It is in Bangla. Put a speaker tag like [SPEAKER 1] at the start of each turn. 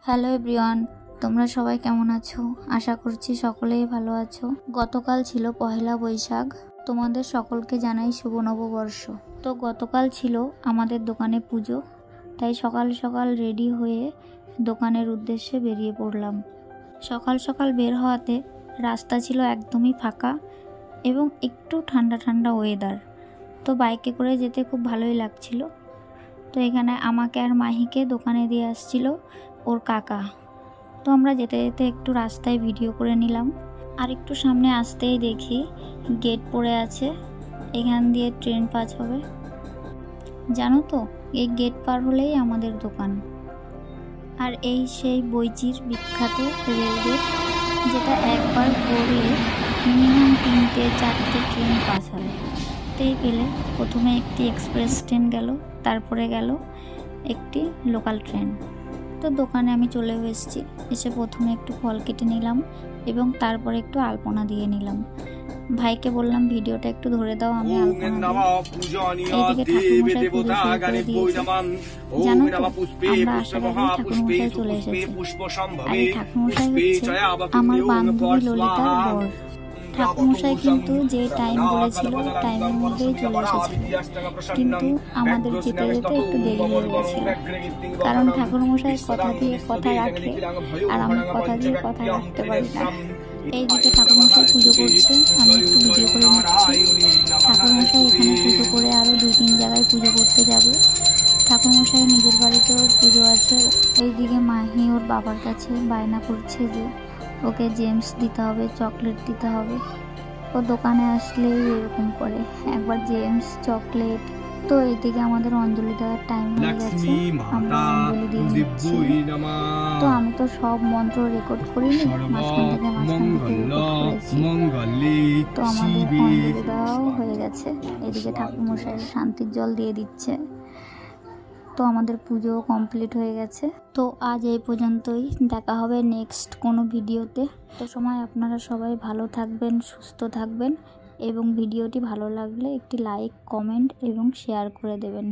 [SPEAKER 1] হ্যালো এভরিওয়ান, তোমরা সবাই কেমন আছো? আশা করছি সকলেই ভালো আছো। গতকাল ছিল পহেলা বৈশাখ। তোমাদের সকলকে জানাই শুভ নববর্ষ। তো গতকাল ছিল আমাদের দোকানে পুজো, তাই সকাল সকাল রেডি হয়ে দোকানের উদ্দেশ্যে বেরিয়ে পড়লাম। সকাল সকাল বের হওয়াতে রাস্তা ছিল একদমই ফাঁকা এবং একটু ঠান্ডা ঠান্ডা ওয়েদার। তো বাইকে করে যেতে খুব ভালোই লাগছিল। তো এখানে আমাকে আর মাহিকে দোকানে দিয়ে আসছিল ওর কাকা। তো আমরা যেতে যেতে একটু রাস্তায় ভিডিও করে নিলাম। আর একটু সামনে আসতেই দেখি গেট পড়ে আছে, এখান দিয়ে ট্রেন পাস হবে। জানো তো, এই গেট পার হলেই আমাদের দোকান। আর এই সেই বইচির বিখ্যাত রেলগেট, যেটা একবার পড়লে মিনিমাম 3-4টে ট্রেন পাস হবে। তেই পেলে প্রথমে একটি এক্সপ্রেস ট্রেন গেল, তারপরে গেল একটি লোকাল ট্রেন। তো দোকানে আমি চলে এসেছি। এসে প্রথমে একটু ফল কেটে নিলাম এবং তারপরে একটু আলপনা দিয়ে নিলাম। ভাইকে বললাম ভিডিওটা একটু ধরে দাও, আমি আলপনা দিই। এইদিকে ঠাকুরমশাই পুজো শুরু করে দিয়েছে। জানো তো, আমরা আসার আগেই ঠাকুরমশাই চলে এসেছে। আর এই ঠাকুরমশাই হচ্ছে আমার বান্ধবী ললিতার বর। ঠাকুরমশাই কিন্তু যে টাইম বলেছিল টাইমের মধ্যেই চলে এসেছিল, কিন্তু আমাদের যেতে যেতে একটু দেরি হয়ে গেছিল। কারণ ঠাকুরমশাই কথা দিয়ে কথা রাখে, আর আমি কথা দিয়ে কথা রাখতে পারি না। এইদিকে ঠাকুরমশাই পুজো করছে, আমি একটু ভিডিও করে নিচ্ছি। ঠাকুরমশাই এখানে পুজো করে আরও 2-3 জায়গায় পুজো করতে যাবে। ঠাকুরমশাই নিজের বাড়িতেও পুজো আছে। এইদিকে মাহি ওর বাবার কাছে বায়না করছে যে ওকে জেমস দিতে হবে, চকলেট দিতে হবে। ও দোকানে আসলেই এরকম করে, একবার জেমস, চকলেট। তো এইদিকে আমাদের অঞ্জলি দেওয়ার টাইম হয়ে গেছে, আমরা অঞ্জলি দিয়ে নিচ্ছি। তো আমি তো সব মন্ত্র রেকর্ড করিনি, মাঝখান থেকে রেকর্ড করেছি। তো আমাদের অঞ্জলি দেওয়াও হয়ে গেছে। এদিকে ঠাকুরমশাই শান্তির জল দিয়ে দিচ্ছে। তো আমাদের পুজো কমপ্লিট হয়ে গেছে। তো আজ এই পর্যন্তই, দেখা হবে নেক্সট কোনো ভিডিওতে। তো সময় আপনারা সবাই ভালো থাকবেন, সুস্থ থাকবেন এবং ভিডিওটি ভালো লাগলে একটি লাইক, কমেন্ট এবং শেয়ার করে দেবেন।